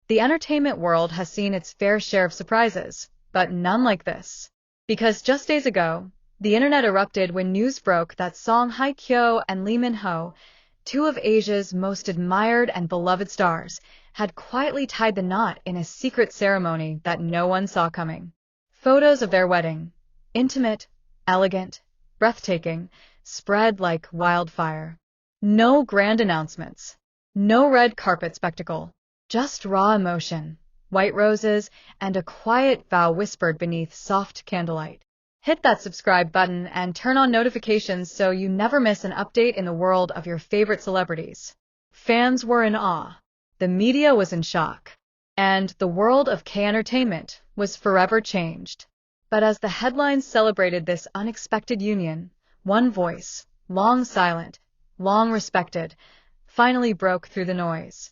The entertainment world has seen its fair share of surprises, but none like this. Because just days ago, the internet erupted when news broke that Song Hye Kyo and LeeMinHo, two of Asia's most admired and beloved stars, had quietly tied the knot in a secret ceremony that no one saw coming. Photos of their wedding, intimate, elegant, breathtaking, spread like wildfire. No grand announcements, no red carpet spectacle, just raw emotion, white roses, and a quiet vow whispered beneath soft candlelight. Hit that subscribe button and turn on notifications so you never miss an update in the world of your favorite celebrities. Fans were in awe. The media was in shock. And the world of K-entertainment was forever changed. But as the headlines celebrated this unexpected union, one voice, long silent, long respected, finally broke through the noise.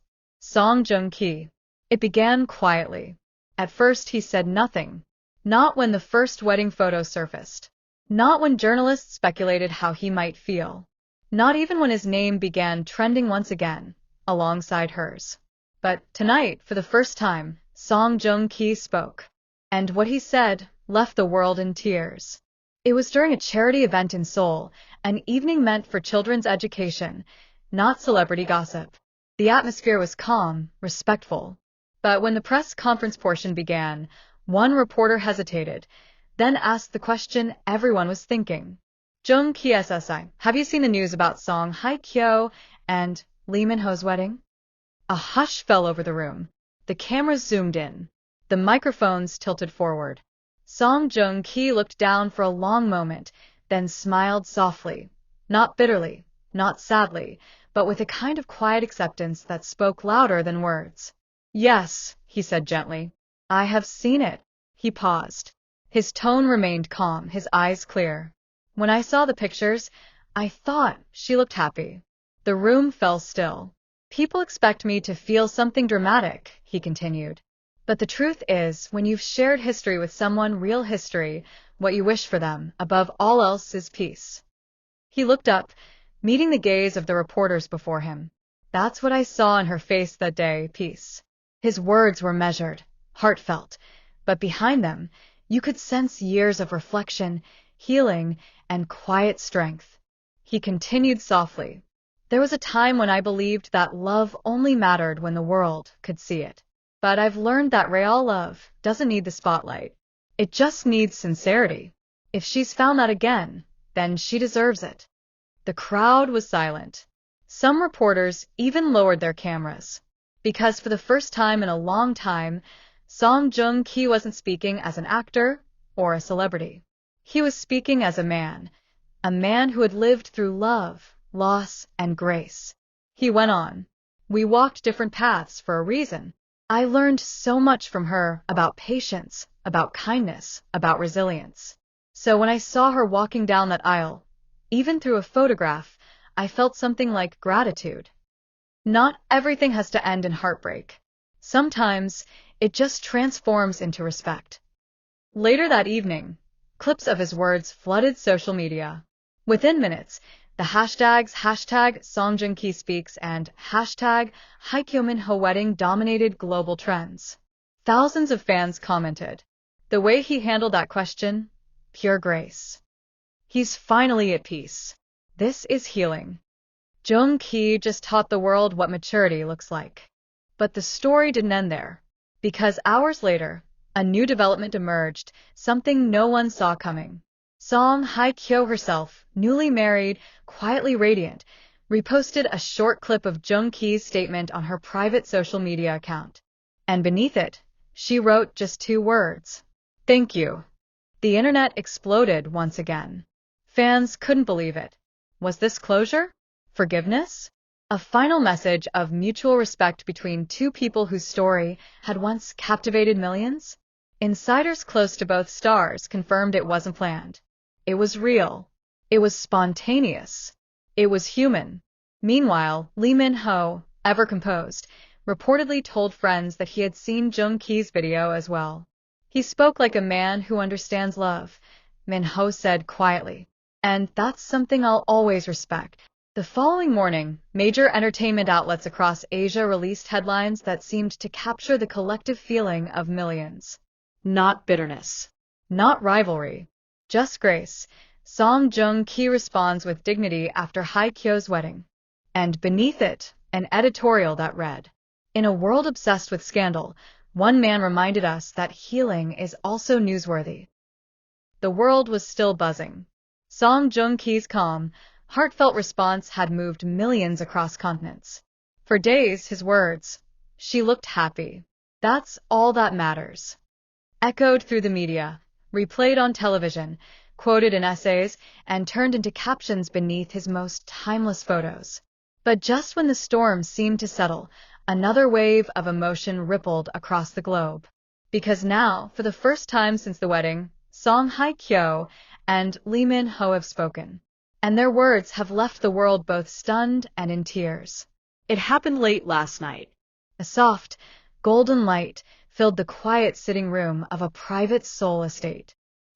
Jung Ki. It began quietly. At first he said nothing. Not when the first wedding photo surfaced. Not when journalists speculated how he might feel. Not even when his name began trending once again, alongside hers. But tonight, for the first time, Joong Ki spoke. And what he said left the world in tears. It was during a charity event in Seoul, an evening meant for children's education, not celebrity gossip. The atmosphere was calm, respectful. But when the press conference portion began, one reporter hesitated, then asked the question everyone was thinking. Jung Ki SSI, have you seen the news about Song Hye Kyo and LeeMinHo's wedding? A hush fell over the room. The cameras zoomed in. The microphones tilted forward. Joong Ki looked down for a long moment, then smiled softly. Not bitterly, not sadly, but with a kind of quiet acceptance that spoke louder than words. Yes, he said gently. I have seen it. He paused. His tone remained calm, his eyes clear. When I saw the pictures, I thought she looked happy. The room fell still. People expect me to feel something dramatic, he continued. But the truth is, when you've shared history with someone, real history, what you wish for them, above all else, is peace. He looked up, meeting the gaze of the reporters before him. That's what I saw in her face that day, peace. His words were measured, heartfelt, but behind them, you could sense years of reflection, healing, and quiet strength. He continued softly. There was a time when I believed that love only mattered when the world could see it. But I've learned that real love doesn't need the spotlight. It just needs sincerity. If she's found that again, then she deserves it. The crowd was silent. Some reporters even lowered their cameras. Because for the first time in a long time, Joong Ki wasn't speaking as an actor or a celebrity. He was speaking as a man who had lived through love, loss, and grace. He went on. We walked different paths for a reason. I learned so much from her about patience, about kindness, about resilience. So when I saw her walking down that aisle, even through a photograph, I felt something like gratitude. Not everything has to end in heartbreak. Sometimes, it just transforms into respect. Later that evening, clips of his words flooded social media. Within minutes, the hashtags #songjoongki speaks and #HyeKyoMinHo wedding dominated global trends. Thousands of fans commented. The way he handled that question, pure grace. He's finally at peace. This is healing. Jung Ki just taught the world what maturity looks like. But the story didn't end there. Because hours later, a new development emerged, something no one saw coming. Song Hye Kyo herself, newly married, quietly radiant, reposted a short clip of Jung Ki's statement on her private social media account. And beneath it, she wrote just 2 words. Thank you. The internet exploded once again. Fans couldn't believe it. Was this closure? Forgiveness? A final message of mutual respect between two people whose story had once captivated millions? Insiders close to both stars confirmed it wasn't planned. It was real. It was spontaneous. It was human. Meanwhile, LeeMinHo, ever composed, reportedly told friends that he had seen Jung Ki's video as well. He spoke like a man who understands love, Minho said quietly. And that's something I'll always respect. The following morning, major entertainment outlets across Asia released headlines that seemed to capture the collective feeling of millions. Not bitterness. Not rivalry. Just grace. Jung Ki responds with dignity after Hye Kyo's wedding. And beneath it, an editorial that read, "In a world obsessed with scandal, one man reminded us that healing is also newsworthy." The world was still buzzing. Jung Ki's calm, heartfelt response had moved millions across continents. For days, his words, "She looked happy. That's all that matters," echoed through the media, replayed on television, quoted in essays, and turned into captions beneath his most timeless photos. But just when the storm seemed to settle, another wave of emotion rippled across the globe. Because now, for the first time since the wedding, Hye Kyo and LeeMinHo have spoken. And their words have left the world both stunned and in tears. It happened late last night. A soft, golden light filled the quiet sitting room of a private Seoul estate.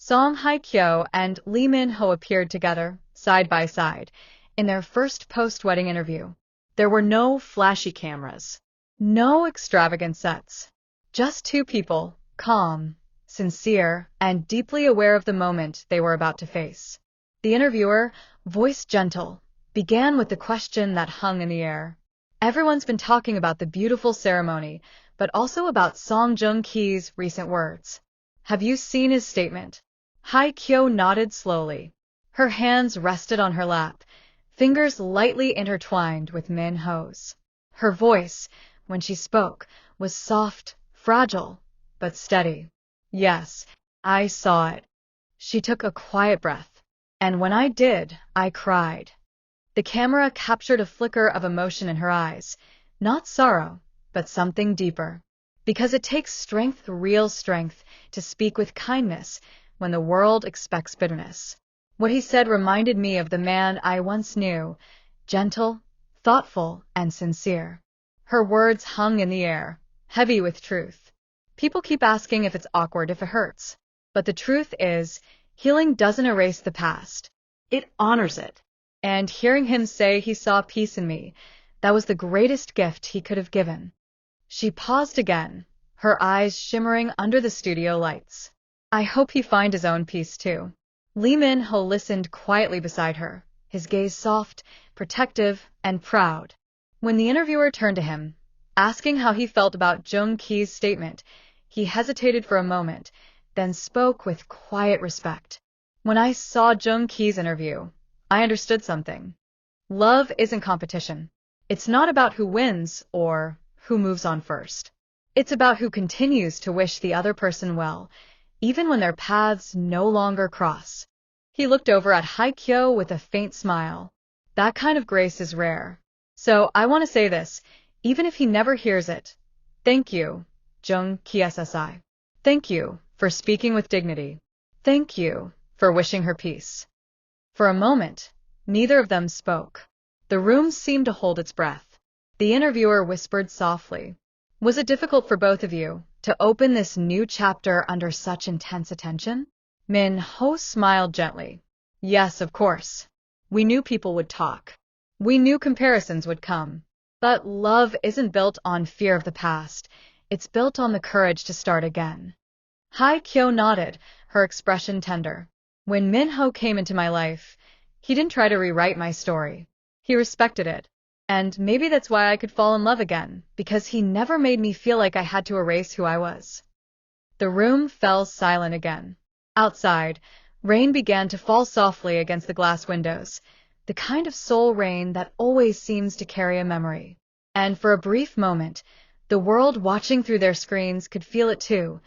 Hye Kyo and LeeMinHo appeared together, side by side, in their first post-wedding interview. There were no flashy cameras. No extravagant sets. Just two people, calm, sincere, and deeply aware of the moment they were about to face. The interviewer, voice gentle, began with the question that hung in the air. Everyone's been talking about the beautiful ceremony, but also about Joongki's recent words. Have you seen his statement? Hye Kyo nodded slowly. Her hands rested on her lap, fingers lightly intertwined with Min-ho's. Her voice, when she spoke, was soft, fragile, but steady. "Yes, I saw it." She took a quiet breath. "And when I did, I cried." The camera captured a flicker of emotion in her eyes, not sorrow, but something deeper. Because it takes strength, real strength, to speak with kindness when the world expects bitterness. What he said reminded me of the man I once knew, gentle, thoughtful, and sincere. Her words hung in the air, heavy with truth. People keep asking if it's awkward, if it hurts. But the truth is, healing doesn't erase the past. It honors it. And hearing him say he saw peace in me, that was the greatest gift he could have given. She paused again, her eyes shimmering under the studio lights. "I hope he find his own peace too." LeeMinHo listened quietly beside her, his gaze soft, protective, and proud. When the interviewer turned to him, asking how he felt about Jung Ki's statement, he hesitated for a moment, then spoke with quiet respect. "When I saw Jung Ki's interview, I understood something. Love isn't competition. It's not about who wins or who moves on first. It's about who continues to wish the other person well, even when their paths no longer cross." He looked over at Hye Kyo with a faint smile. That kind of grace is rare. So I want to say this, even if he never hears it. Thank you, Jung Ki. Thank you for speaking with dignity. Thank you for wishing her peace. For a moment, neither of them spoke. The room seemed to hold its breath. The interviewer whispered softly, "Was it difficult for both of you to open this new chapter under such intense attention?" Min-ho smiled gently. "Yes, of course. We knew people would talk. We knew comparisons would come. But love isn't built on fear of the past. It's built on the courage to start again." Hye Kyo nodded, her expression tender. "When Min-ho came into my life, he didn't try to rewrite my story. He respected it. And maybe that's why I could fall in love again, because he never made me feel like I had to erase who I was." The room fell silent again. Outside, rain began to fall softly against the glass windows, the kind of soul rain that always seems to carry a memory. And for a brief moment, the world watching through their screens could feel it too,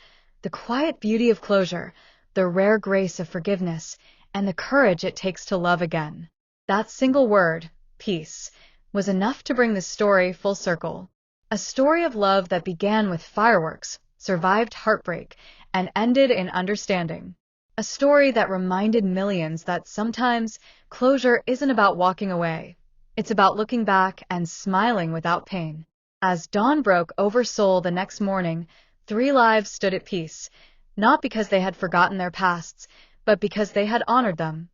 the quiet beauty of closure, the rare grace of forgiveness, and the courage it takes to love again. That single word, peace, was enough to bring the story full circle. A story of love that began with fireworks, survived heartbreak, and ended in understanding. A story that reminded millions that sometimes closure isn't about walking away. It's about looking back and smiling without pain. As dawn broke over Seoul the next morning, 3 lives stood at peace, not because they had forgotten their pasts, but because they had honored them.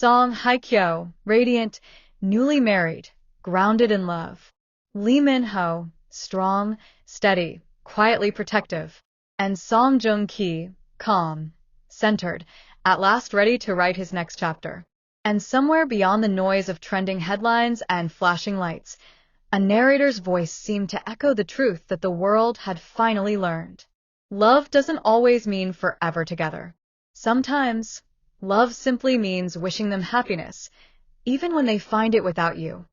Hye Kyo, radiant, newly married, grounded in love. LeeMinHo, strong, steady, quietly protective. And Jung Ki, calm, centered, at last ready to write his next chapter. And somewhere beyond the noise of trending headlines and flashing lights, a narrator's voice seemed to echo the truth that the world had finally learned. Love doesn't always mean forever together. Sometimes, love simply means wishing them happiness, even when they find it without you.